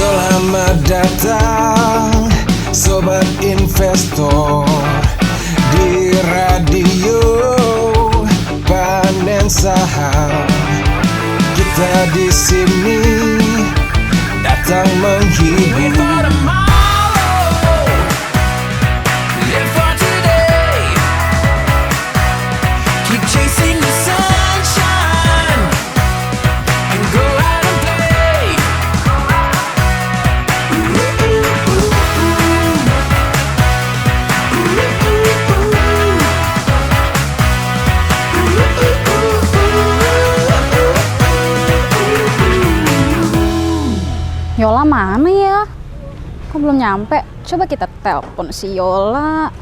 Selamat datang Sobat Investor di radio Panen Saham. Kita di sini datang menghibur. Yola mana ya? Kok belum nyampe? Coba kita telepon si Yola.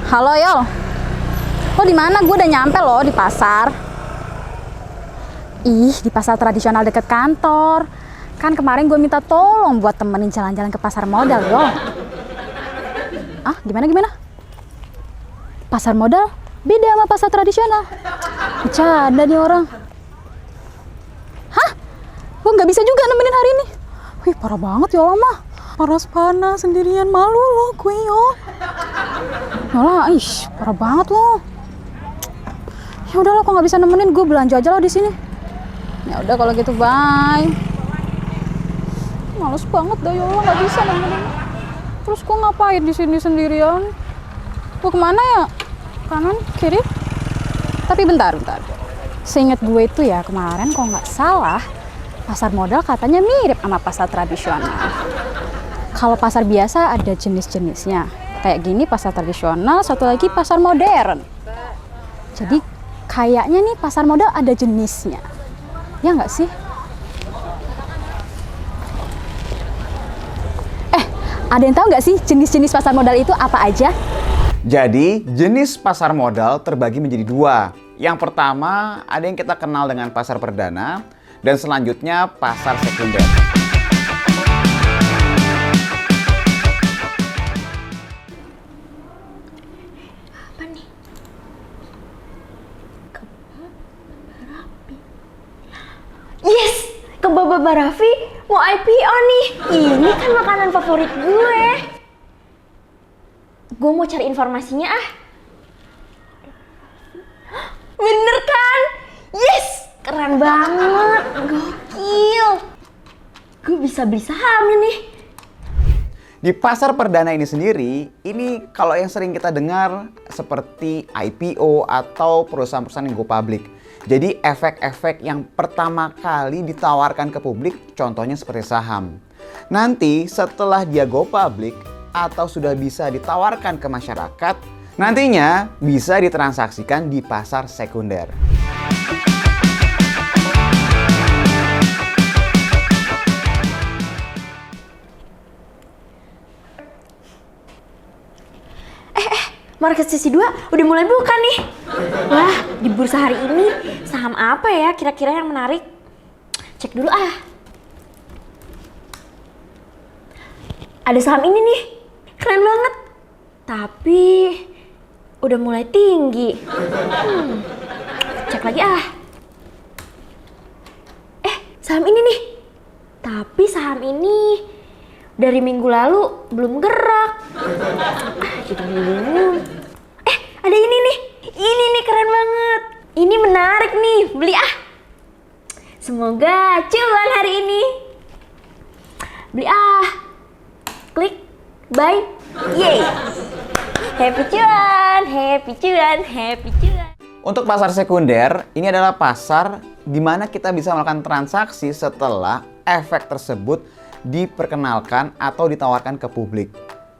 Halo Yol, lo di mana? Gue udah nyampe loh di pasar. Ih, di pasar tradisional deket kantor. Kan kemarin gue minta tolong buat temenin jalan-jalan ke pasar modal, Yol. Ah, gimana? Pasar modal beda sama pasar tradisional. Bercanda nih orang. Gue nggak bisa juga nemenin hari ini. Wih, parah banget Yola mah. Panas sendirian, malu loh gue Yol. Yola, parah banget loh. Ya udahlah, kok nggak bisa nemenin, gue belanja aja loh di sini. Ya udah kalau gitu, bye. Males banget dah Yola, nggak bisa nemenin. Terus gue ngapain di sini sendirian? Gue kemana ya? Kanan, kiri? Tapi bentar. Seingat gue itu ya kemarin, kalau nggak salah, pasar modal katanya mirip sama pasar tradisional. Kalau pasar biasa ada jenis-jenisnya. Kayak gini pasar tradisional, satu lagi pasar modern. Jadi kayaknya nih pasar modal ada jenisnya. Ya nggak sih? Ada yang tahu nggak sih jenis-jenis pasar modal itu apa aja? Jadi, jenis pasar modal terbagi menjadi dua. Yang pertama, ada yang kita kenal dengan pasar perdana, dan selanjutnya pasar sekunder. Apa nih? Yes! Kebab Barafi mau IPO nih. Ini kan makanan favorit gue. Gue mau cari informasinya ah. Bener kan? Yes! Keren banget, gokil. Gue bisa beli sahamnya nih. Di pasar perdana ini sendiri, ini kalau yang sering kita dengar seperti IPO atau perusahaan-perusahaan yang go public. Jadi efek-efek yang pertama kali ditawarkan ke publik, contohnya seperti saham. Nanti setelah dia go public atau sudah bisa ditawarkan ke masyarakat, nantinya bisa ditransaksikan di pasar sekunder. Market sesi 2 udah mulai buka nih. Wah, di bursa hari ini saham apa ya kira-kira yang menarik? Cek dulu ah. Ada saham ini nih, keren banget. Tapi udah mulai tinggi. Cek lagi ah. Saham ini nih. Tapi saham ini dari minggu lalu belum gerak. Jadi bingung. Ada ini nih. Ini nih keren banget. Ini menarik nih. Beli ah. Semoga cuan hari ini. Beli ah. Klik. Buy. Yeay. Happy cuan. Untuk pasar sekunder, ini adalah pasar di mana kita bisa melakukan transaksi setelah efek tersebut diperkenalkan atau ditawarkan ke publik.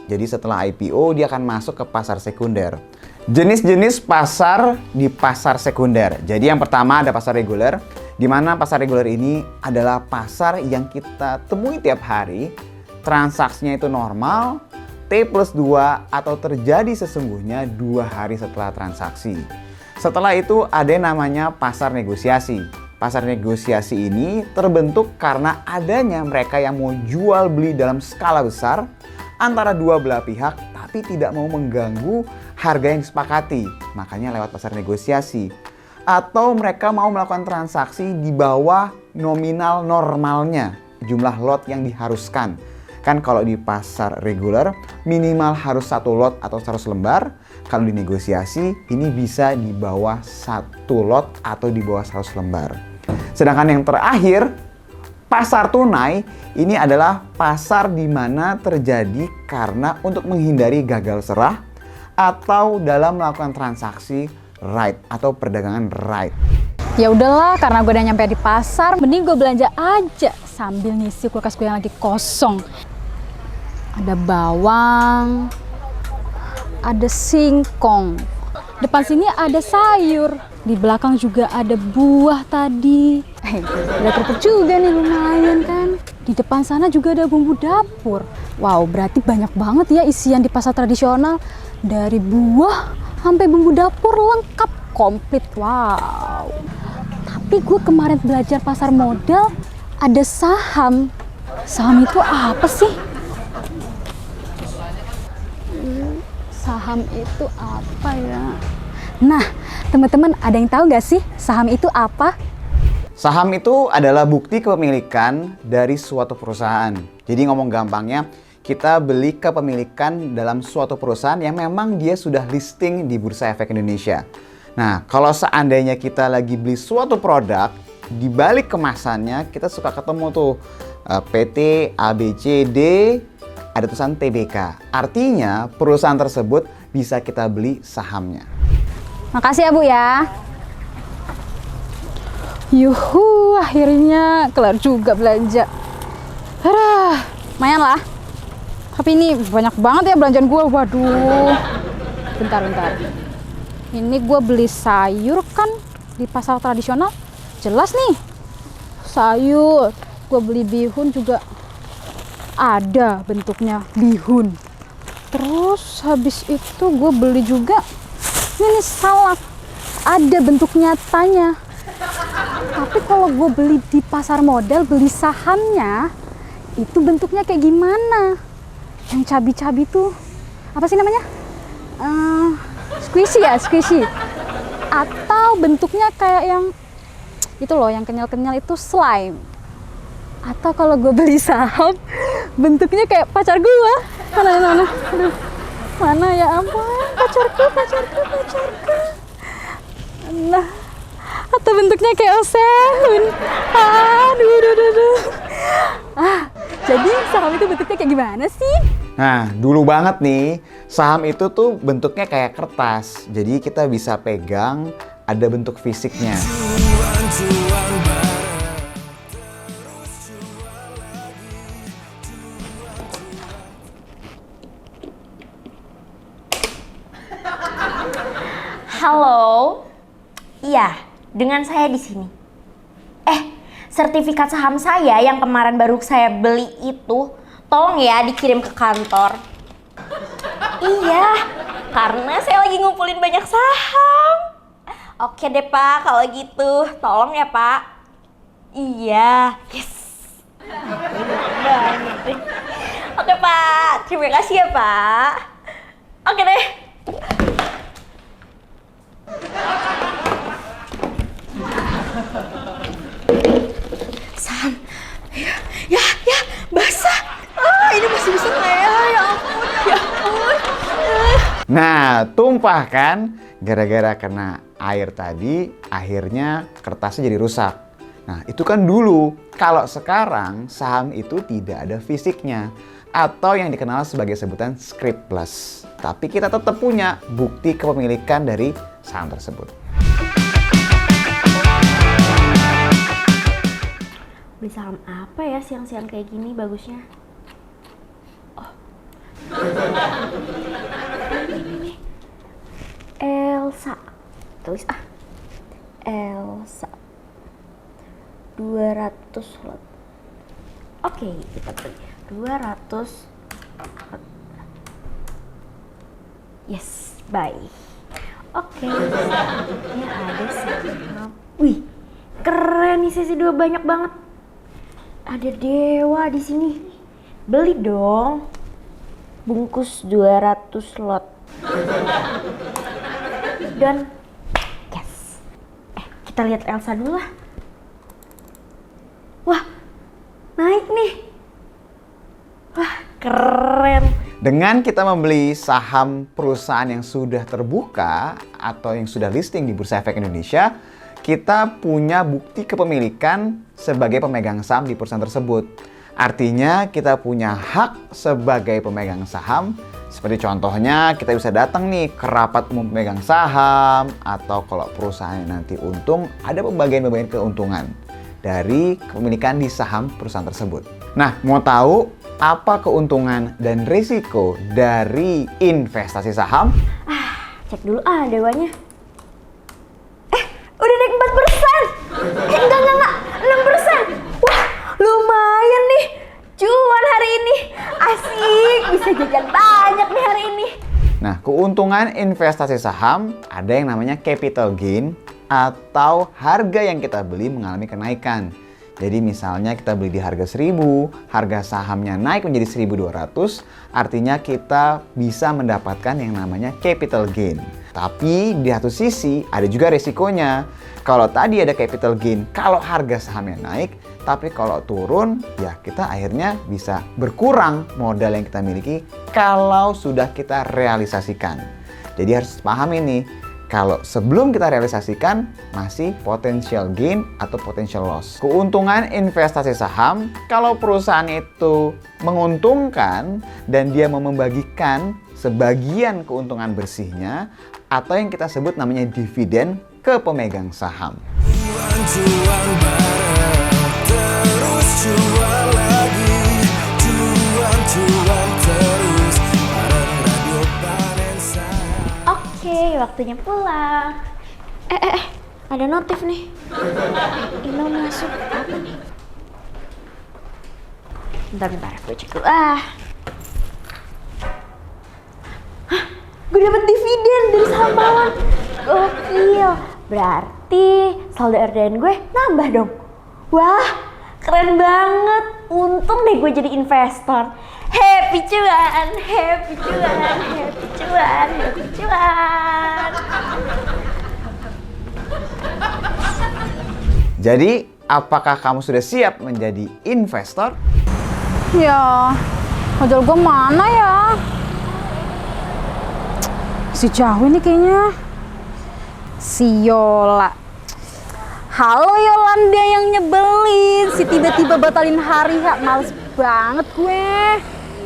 Jadi setelah IPO dia akan masuk ke pasar sekunder. Jenis-jenis pasar di pasar sekunder. Jadi yang pertama ada pasar reguler, di mana pasar reguler ini adalah pasar yang kita temui tiap hari. Transaksinya itu normal, T+2 atau terjadi sesungguhnya 2 hari setelah transaksi. Setelah itu ada yang namanya pasar negosiasi. Pasar negosiasi ini terbentuk karena adanya mereka yang mau jual beli dalam skala besar antara dua belah pihak tapi tidak mau mengganggu harga yang disepakati. Makanya lewat pasar negosiasi. atau mereka mau melakukan transaksi di bawah nominal normalnya, jumlah lot yang diharuskan. Kan kalau di pasar reguler minimal harus 1 lot atau 100 lembar. Kalau di negosiasi ini bisa di bawah 1 lot atau di bawah 100 lembar. Sedangkan yang terakhir, pasar tunai ini adalah pasar di mana terjadi karena untuk menghindari gagal serah atau dalam melakukan transaksi right atau perdagangan right. Ya udahlah, karena gue udah nyampe di pasar, mending gue belanja aja sambil ngisi kulkas gue yang lagi kosong. Ada bawang, ada singkong, depan sini ada sayur, di belakang juga ada buah tadi. Ada kerupuk juga nih, lumayan kan. Di depan sana juga ada bumbu dapur. Wow, berarti banyak banget ya isian di pasar tradisional. Dari buah sampai bumbu dapur lengkap, komplit. Wow. Tapi gue kemarin belajar pasar modal, ada saham. Saham itu apa sih? Saham itu apa ya? Nah, teman-teman ada yang tahu nggak sih saham itu apa? Saham itu adalah bukti kepemilikan dari suatu perusahaan. Jadi ngomong gampangnya, kita beli kepemilikan dalam suatu perusahaan yang memang dia sudah listing di Bursa Efek Indonesia. Nah, kalau seandainya kita lagi beli suatu produk, di balik kemasannya kita suka ketemu tuh PT ABCD, ada tulisan TBK. Artinya perusahaan tersebut bisa kita beli sahamnya. Makasih ya Bu ya. Yuhu, akhirnya kelar juga belanja. Aduh, lumayan lah. Tapi ini banyak banget ya belanjaan gue. Waduh. Bentar. Ini gue beli sayur kan di pasar tradisional. Jelas nih. Sayur. Gue beli bihun juga ada bentuknya bihun. Terus habis itu gue beli juga ini salad. Ada bentuk nyatanya. Tapi kalau gue beli di pasar modal, beli sahamnya, itu bentuknya kayak gimana? Yang cabi-cabi tuh apa sih namanya? Squishy ya, squishy. Atau bentuknya kayak yang itu loh, yang kenyal-kenyal itu slime. Atau kalau gue beli saham, bentuknya kayak pacar gue. Mana? Aduh, mana ya ampun, pacarku. Nah, atau bentuknya kayak Osen. Aduh. Jadi saham itu bentuknya kayak gimana sih? Nah, dulu banget nih, saham itu tuh bentuknya kayak kertas. Jadi kita bisa pegang, ada bentuk fisiknya. Halo. Iya, dengan saya di sini. Sertifikat saham saya yang kemarin baru saya beli itu, tolong ya dikirim ke kantor. Iya, karena saya lagi ngumpulin banyak saham. Oke deh Pak, kalau gitu, tolong ya Pak. Iya, yes. Banget deh. Oke Pak, terima kasih ya Pak. Oke deh. Saham. Ya, basah. Ini masih bisa nggak ya? Ya ampun. Nah, tumpah kan? Gara-gara kena air tadi, akhirnya kertasnya jadi rusak. Nah, itu kan dulu. Kalau sekarang, saham itu tidak ada fisiknya. Atau yang dikenal sebagai sebutan script plus. Tapi kita tetap punya bukti kepemilikan dari saham tersebut. Beli saham apa ya siang-siang kayak gini bagusnya? Ini nih. Elsa. Tulis Elsa. 200 lot. Oke, kita beli 200 lot. Yes, bye. Oke, selanjutnya ada saham. Wih, keren nih sesi 2 banyak banget. Ada dewa di sini. Beli dong. Bungkus 200 lot. Dan yes. kita lihat Elsa dulu lah. Wah, naik nih. Wah, keren. Dengan kita membeli saham perusahaan yang sudah terbuka atau yang sudah listing di Bursa Efek Indonesia, kita punya bukti kepemilikan sebagai pemegang saham di perusahaan tersebut. Artinya kita punya hak sebagai pemegang saham. Seperti contohnya kita bisa datang nih ke rapat umum pemegang saham, atau kalau perusahaannya nanti untung, ada pembagian-pembagian keuntungan dari kepemilikan di saham perusahaan tersebut. Nah, mau tahu apa keuntungan dan risiko dari investasi saham? Cek dulu dewanya. Udah naik 4%. Enggak, 6%. Wah, lumayan nih. Cuan hari ini. Asik, bisa jajan banyak nih hari ini. Nah, keuntungan investasi saham ada yang namanya capital gain atau harga yang kita beli mengalami kenaikan. Jadi misalnya kita beli di harga 1000, harga sahamnya naik menjadi 1200, artinya kita bisa mendapatkan yang namanya capital gain. Tapi di satu sisi ada juga resikonya. Kalau tadi ada capital gain kalau harga sahamnya naik, tapi kalau turun ya kita akhirnya bisa berkurang modal yang kita miliki kalau sudah kita realisasikan. Jadi harus paham ini. Kalau sebelum kita realisasikan, masih potential gain atau potential loss. Keuntungan investasi saham, kalau perusahaan itu menguntungkan dan dia mau membagikan sebagian keuntungan bersihnya, atau yang kita sebut namanya dividen ke pemegang saham. Cuan bareng, terus cuan lagi. Cuan terus, bareng Radio Panensa. Oke, waktunya pulang. Ada notif nih. Email masuk. Apa nih? Bentar, gue cek dulu. Gue dapet dividen dari saham bawaan. Gokil. Berarti saldo RDN gue nambah dong. Wah, keren banget. Untung deh gue jadi investor. Happy cuan, happy cuan, happy cuan, happy cuan. Jadi, apakah kamu sudah siap menjadi investor? Ya, ojol gue mana ya? Si jauh ini kayaknya. Si Yola. Halo Yolanda yang nyebelin. Si tiba-tiba batalin hari H. Males banget gue.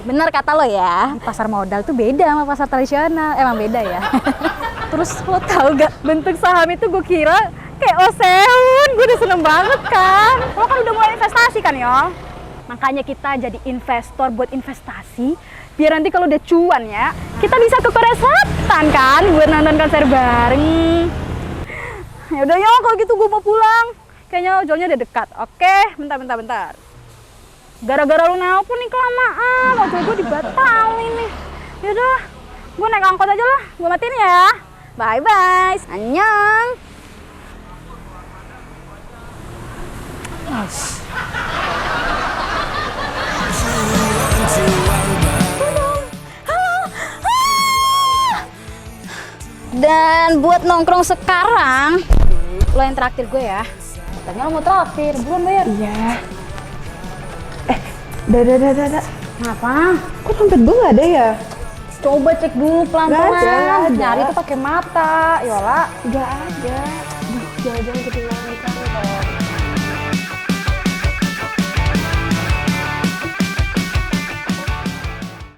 Bener kata lo ya, di pasar modal tuh beda sama pasar tradisional. Emang beda ya. Terus lo tau gak, bentuk saham itu gue kira kayak osean. Gue udah seneng banget kan. Lo kan udah mulai investasi kan Yol? Makanya kita jadi investor buat investasi. Biar nanti kalau udah cuan ya, kita bisa ke Korea Selatan kan, buat nonton konser bareng. Ya udah Yol, kalau gitu gue mau pulang. Kayaknya ojolnya udah dekat. Oke, bentar. Gara-gara lu nelpon nih kelamaan, ojol gue dibatalin nih. Yaudah, gue naik angkot aja lah. Gue matiin ya. Bye-bye. Annyeong. Dan buat nongkrong sekarang, lo yang traktir gue ya. Katanya lo mau traktir, buruan bayar. Iya. Dah. Kenapa? Kok dompet gue gak ada ya? Coba cek dulu Nggak pelan-pelan. ada. Nyari tuh pakai mata, Yola. Gak ada. Jangan ketinggalan di kantor.